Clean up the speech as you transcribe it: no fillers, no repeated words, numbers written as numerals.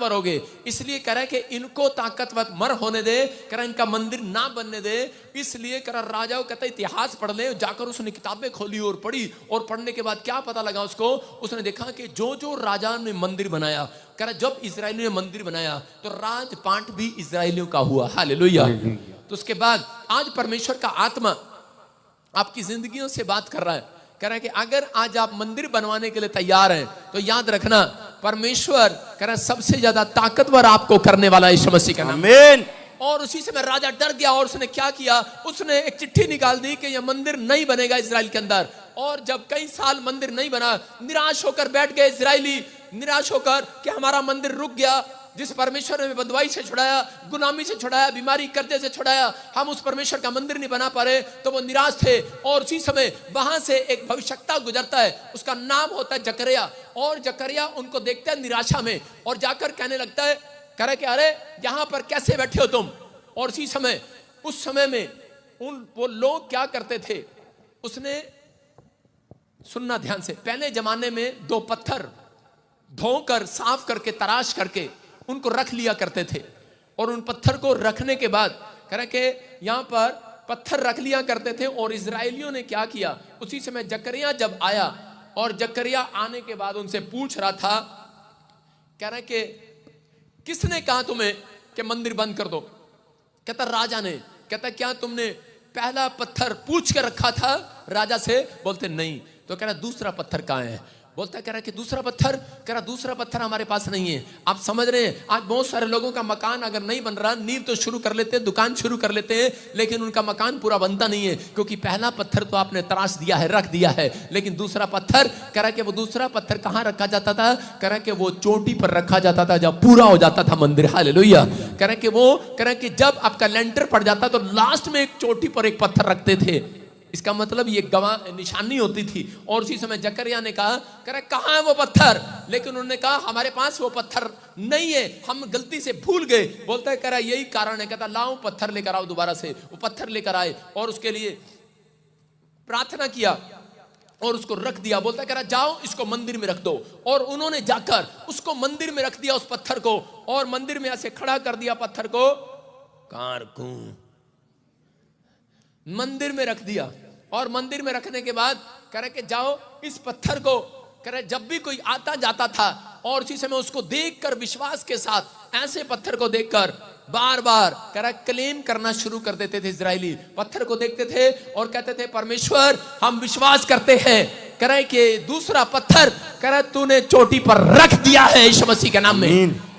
ताकतवर हो गए, इसलिए कह रहा है कि इनको ताकतवर मर होने दे, कह रहा इनका मंदिर ना बनने दे। इसलिए कह रहा राजाओं कहता इतिहास पढ़ ले। जाकर उसने किताबें खोली और पढ़ी, और पढ़ने के बाद क्या पता लगा उसको, उसने देखा कि जो जो राजा ने मंदिर बनाया, कह रहा जब इजरायलियों ने मंदिर बनाया तो राजपाट भी इजरायलियों का हुआ। हालेलुया। तो उसके बाद आज परमेश्वर का आत्मा आपकी जिंदगियों से बात कर रहा है, कह रहा है कि अगर आज आप मंदिर बनवाने के लिए तैयार हैं तो याद रखना परमेश्वर कह रहा है सबसे ज्यादा ताकतवर आपको करने वाला है यीशु मसीह का नाम। आमीन। और उसी समय राजा डर गया और उसने क्या किया, उसने एक चिट्ठी निकाल दी कि यह मंदिर नहीं बनेगा इजराइल के अंदर। और जब कई साल मंदिर नहीं बना, निराश होकर बैठ गए इजरायली, निराश होकर कि हमारा मंदिर रुक गया। जिस परमेश्वर ने बदवाई से छुड़ाया, गुलामी से छुड़ाया, बीमारी कर्जे से छुड़ाया, हम उस परमेश्वर का मंदिर नहीं बना पा रहे, तो वो निराश थे। और उसी समय वहां से एक भविष्यवक्ता गुजरता है, उसका नाम होता है जकरिया। और जकरिया उनको देखता है निराशा में और जाकर कहने लगता है, कह रहा कि अरे यहां पर कैसे बैठे हो तुम। और उसी समय उस समय में वो लोग क्या करते थे, उसने सुनना ध्यान से, पहले जमाने में 2 पत्थर धोकर साफ करके तराश करके उनको रख लिया करते थे। और उन पत्थर को रखने के बाद कह रहे कि यहां पर पत्थर रख लिया करते थे। और इजरायलियों ने क्या किया, उसी समय जकरिया जब आया और जकरिया आने के बाद उनसे पूछ रहा था, कह रहे कि किसने कहा तुम्हें कि मंदिर बंद कर दो। कहता राजा ने। कहता क्या तुमने पहला पत्थर पूछ के रखा था राजा से। बोलते नहीं। तो कह रहा दूसरा पत्थर कहां है। बोलता कह रहा कि दूसरा पत्थर, कह रहा दूसरा पत्थर हमारे पास नहीं है। आप समझ रहे हैं आज बहुत सारे लोगों का मकान अगर नहीं बन रहा, नींव तो शुरू कर लेते हैं, दुकान शुरू कर लेते हैं, लेकिन उनका मकान पूरा बनता नहीं है, क्योंकि पहला पत्थर तो आपने तराश दिया है, रख दिया है, लेकिन दूसरा पत्थर, कह रहा कि वो दूसरा पत्थर कहां रखा जाता था, कह रहा कि वो चोटी पर रखा जाता था जब पूरा हो जाता था मंदिर। हालेलुया। कह रहा कि वो, कह रहा कि जब आपका लेंटर पड़ जाता तो लास्ट में एक चोटी पर एक पत्थर रखते थे। इसका मतलब ये गवाह निशानी होती थी। और उसी समय जकरिया ने कहा, कह रहा कहां है वो पत्थर। लेकिन उन्होंने कहा हमारे पास वो पत्थर नहीं है, हम गलती से भूल गए। बोलता है कह रहा यही कारण है। कहता लाओ पत्थर लेकर आओ दोबारा से। वो पत्थर लेकर आए और उसके लिए प्रार्थना किया और उसको रख दिया। बोलता कह रहा जाओ इसको मंदिर में रख दो। और उन्होंने जाकर उसको मंदिर में रख दिया, उस पत्थर को, और मंदिर में ऐसे खड़ा कर दिया पत्थर को, कारकू मंदिर में रख दिया। और मंदिर में रखने के बाद कह रहे कि जाओ इस पत्थर को, कह रहे जब भी कोई आता जाता था और उसी समय उसको देखकर विश्वास के साथ, ऐसे पत्थर को देखकर बार बार कह रहा क्लेम करना शुरू कर देते थे इजरायली। पत्थर को देखते थे और कहते थे परमेश्वर हम विश्वास करते हैं, कह रहे कि दूसरा पत्थर कह रहा तूने चोटी पर रख दिया है यीशु मसीह के नाम में।